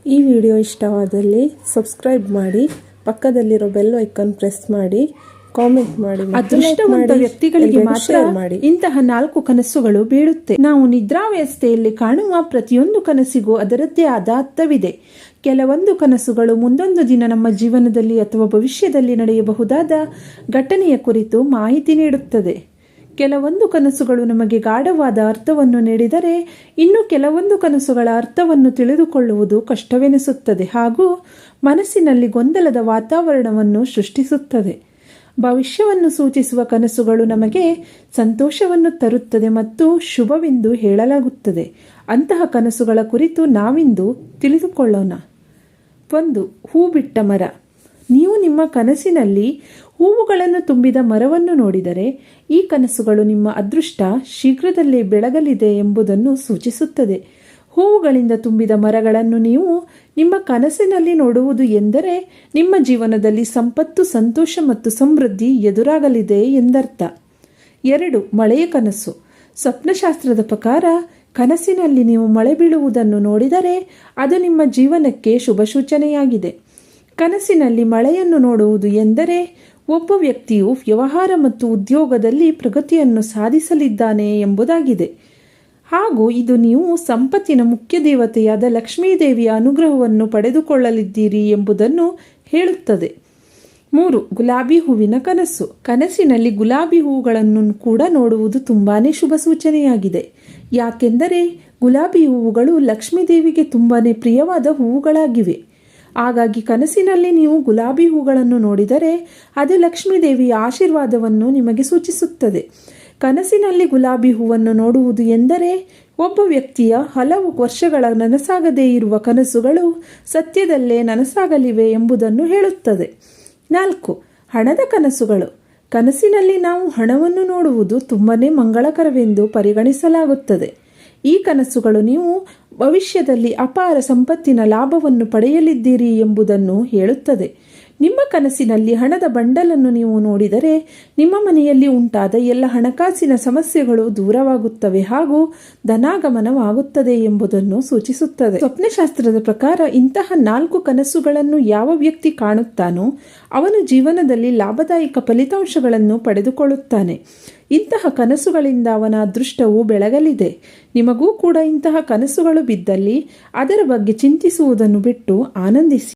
ಈ ವಿಡಿಯೋ ಇಷ್ಟವಾದಲ್ಲಿ ಸಬ್ಸ್ಕ್ರೈಬ್ ಮಾಡಿ, ಪಕ್ಕದಲ್ಲಿರೋ ಬೆಲ್ ಐಕಾನ್ ಪ್ರೆಸ್ ಮಾಡಿ, ಕಾಮೆಂಟ್ ಮಾಡಿ. ಅದೃಷ್ಟವಂತ ವ್ಯಕ್ತಿಗಳಿಗೆ ಮಾತ್ರ ಇಂತಹ 4 ಕನಸುಗಳು ಬೀಳುತ್ತೆ. ನಾವು ನಿದ್ರಾವ್ಯವಸ್ಥೆಯಲ್ಲಿ ಕಾಣುವ ಪ್ರತಿಯೊಂದು ಕನಸಿಗೂ ಅದರದ್ದೇ ಆದ ಅರ್ಥವಿದೆ. ಕೆಲವೊಂದು ಕನಸುಗಳು ಮುಂದೊಂದು ದಿನ ನಮ್ಮ ಜೀವನದಲ್ಲಿ ಅಥವಾ ಭವಿಷ್ಯದಲ್ಲಿ ನಡೆಯಬಹುದಾದ ಘಟನೆಯ ಕುರಿತು ಮಾಹಿತಿ ನೀಡುತ್ತದೆ. ಕೆಲವೊಂದು ಕನಸುಗಳು ನಮಗೆ ಗಾಢವಾದ ಅರ್ಥವನ್ನು ನೀಡಿದರೆ, ಇನ್ನು ಕೆಲವೊಂದು ಕನಸುಗಳ ಅರ್ಥವನ್ನು ತಿಳಿದುಕೊಳ್ಳುವುದು ಕಷ್ಟವೆನಿಸುತ್ತದೆ ಹಾಗೂ ಮನಸ್ಸಿನಲ್ಲಿ ಗೊಂದಲದ ವಾತಾವರಣವನ್ನು ಸೃಷ್ಟಿಸುತ್ತದೆ. ಭವಿಷ್ಯವನ್ನು ಸೂಚಿಸುವ ಕನಸುಗಳು ನಮಗೆ ಸಂತೋಷವನ್ನು ತರುತ್ತದೆ ಮತ್ತು ಶುಭವೆಂದು ಹೇಳಲಾಗುತ್ತದೆ. ಅಂತಹ ಕನಸುಗಳ ಕುರಿತು ನಾವಿಂದು ತಿಳಿದುಕೊಳ್ಳೋಣ. 1. ಹೂ ಬಿಟ್ಟ ಮರ. ನೀವು ನಿಮ್ಮ ಕನಸಿನಲ್ಲಿ ಹೂವುಗಳನ್ನು ತುಂಬಿದ ಮರವನ್ನು ನೋಡಿದರೆ, ಈ ಕನಸುಗಳು ನಿಮ್ಮ ಅದೃಷ್ಟ ಶೀಘ್ರದಲ್ಲೇ ಬೆಳಗಲಿದೆ ಎಂಬುದನ್ನು ಸೂಚಿಸುತ್ತದೆ. ಹೂವುಗಳಿಂದ ತುಂಬಿದ ಮರಗಳನ್ನು ನೀವು ನಿಮ್ಮ ಕನಸಿನಲ್ಲಿ ನೋಡುವುದು ಎಂದರೆ ನಿಮ್ಮ ಜೀವನದಲ್ಲಿ ಸಂಪತ್ತು, ಸಂತೋಷ ಮತ್ತು ಸಮೃದ್ಧಿ ಎದುರಾಗಲಿದೆ ಎಂದರ್ಥ. 2. ಮಳೆಯ ಕನಸು. ಸ್ವಪ್ನಶಾಸ್ತ್ರದ ಪ್ರಕಾರ ಕನಸಿನಲ್ಲಿ ನೀವು ಮಳೆ ಬೀಳುವುದನ್ನು ನೋಡಿದರೆ ಅದು ನಿಮ್ಮ ಜೀವನಕ್ಕೆ ಶುಭ ಸೂಚನೆಯಾಗಿದೆ. ಕನಸಿನಲ್ಲಿ ಮಳೆಯನ್ನು ನೋಡುವುದು ಎಂದರೆ ಒಬ್ಬ ವ್ಯಕ್ತಿಯು ವ್ಯವಹಾರ ಮತ್ತು ಉದ್ಯೋಗದಲ್ಲಿ ಪ್ರಗತಿಯನ್ನು ಸಾಧಿಸಲಿದ್ದಾನೆ ಎಂಬುದಾಗಿದೆ ಹಾಗೂ ಇದು ನೀವು ಸಂಪತ್ತಿನ ಮುಖ್ಯ ದೇವತೆಯಾದ ಲಕ್ಷ್ಮೀದೇವಿಯ ಅನುಗ್ರಹವನ್ನು ಪಡೆದುಕೊಳ್ಳಲಿದ್ದೀರಿ ಎಂಬುದನ್ನು ಹೇಳುತ್ತದೆ. 3. ಗುಲಾಬಿ ಹೂವಿನ ಕನಸು. ಕನಸಿನಲ್ಲಿ ಗುಲಾಬಿ ಹೂವುಗಳನ್ನು ಕೂಡ ನೋಡುವುದು ತುಂಬಾನೇ ಶುಭ ಸೂಚನೆಯಾಗಿದೆ. ಯಾಕೆಂದರೆ ಗುಲಾಬಿ ಹೂವುಗಳು ಲಕ್ಷ್ಮೀದೇವಿಗೆ ತುಂಬಾನೇ ಪ್ರಿಯವಾದ ಹೂವುಗಳಾಗಿವೆ. ಹಾಗಾಗಿ ಕನಸಿನಲ್ಲಿ ನೀವು ಗುಲಾಬಿ ಹೂಗಳನ್ನು ನೋಡಿದರೆ ಅದು ಲಕ್ಷ್ಮೀದೇವಿಯ ಆಶೀರ್ವಾದವನ್ನು ನಿಮಗೆ ಸೂಚಿಸುತ್ತದೆ. ಕನಸಿನಲ್ಲಿ ಗುಲಾಬಿ ಹೂವನ್ನು ನೋಡುವುದು ಎಂದರೆ ಒಬ್ಬ ವ್ಯಕ್ತಿಯ ಹಲವು ವರ್ಷಗಳ ನನಸಾಗದೇ ಇರುವ ಕನಸುಗಳು ಸತ್ಯದಲ್ಲೇ ನನಸಾಗಲಿವೆ ಎಂಬುದನ್ನು ಹೇಳುತ್ತದೆ. 4. ಹಣದ ಕನಸುಗಳು. ಕನಸಿನಲ್ಲಿ ನಾವು ಹಣವನ್ನು ನೋಡುವುದು ತುಂಬನೇ ಮಂಗಳಕರವೆಂದು ಪರಿಗಣಿಸಲಾಗುತ್ತದೆ. ಈ ಕನಸುಗಳು ನೀವು ಭವಿಷ್ಯದಲ್ಲಿ ಅಪಾರ ಸಂಪತ್ತಿನ ಲಾಭವನ್ನು ಪಡೆಯಲಿದ್ದೀರಿ ಎಂಬುದನ್ನು ಹೇಳುತ್ತದೆ. ನಿಮ್ಮ ಕನಸಿನಲ್ಲಿ ಹಣದ ಬಂಡಲನ್ನು ನೀವು ನೋಡಿದರೆ ನಿಮ್ಮ ಮನೆಯಲ್ಲಿ ಉಂಟಾದ ಎಲ್ಲ ಹಣಕಾಸಿನ ಸಮಸ್ಯೆಗಳು ದೂರವಾಗುತ್ತವೆ ಹಾಗೂ ಧನಾಗಮನವಾಗುತ್ತದೆ ಎಂಬುದನ್ನು ಸೂಚಿಸುತ್ತದೆ. ಸ್ವಪ್ನಶಾಸ್ತ್ರದ ಪ್ರಕಾರ ಇಂತಹ 4 ಕನಸುಗಳನ್ನು ಯಾವ ವ್ಯಕ್ತಿ ಕಾಣುತ್ತಾನೋ ಅವನು ಜೀವನದಲ್ಲಿ ಲಾಭದಾಯಕ ಫಲಿತಾಂಶಗಳನ್ನು ಪಡೆದುಕೊಳ್ಳುತ್ತಾನೆ. ಇಂತಹ ಕನಸುಗಳಿಂದ ಅವನ ಅದೃಷ್ಟವು ಬೆಳಗಲಿದೆ. ನಿಮಗೂ ಕೂಡ ಇಂತಹ ಕನಸುಗಳು ಬಿದ್ದಲ್ಲಿ ಅದರ ಬಗ್ಗೆ ಚಿಂತಿಸುವುದನ್ನು ಬಿಟ್ಟು ಆನಂದಿಸಿ.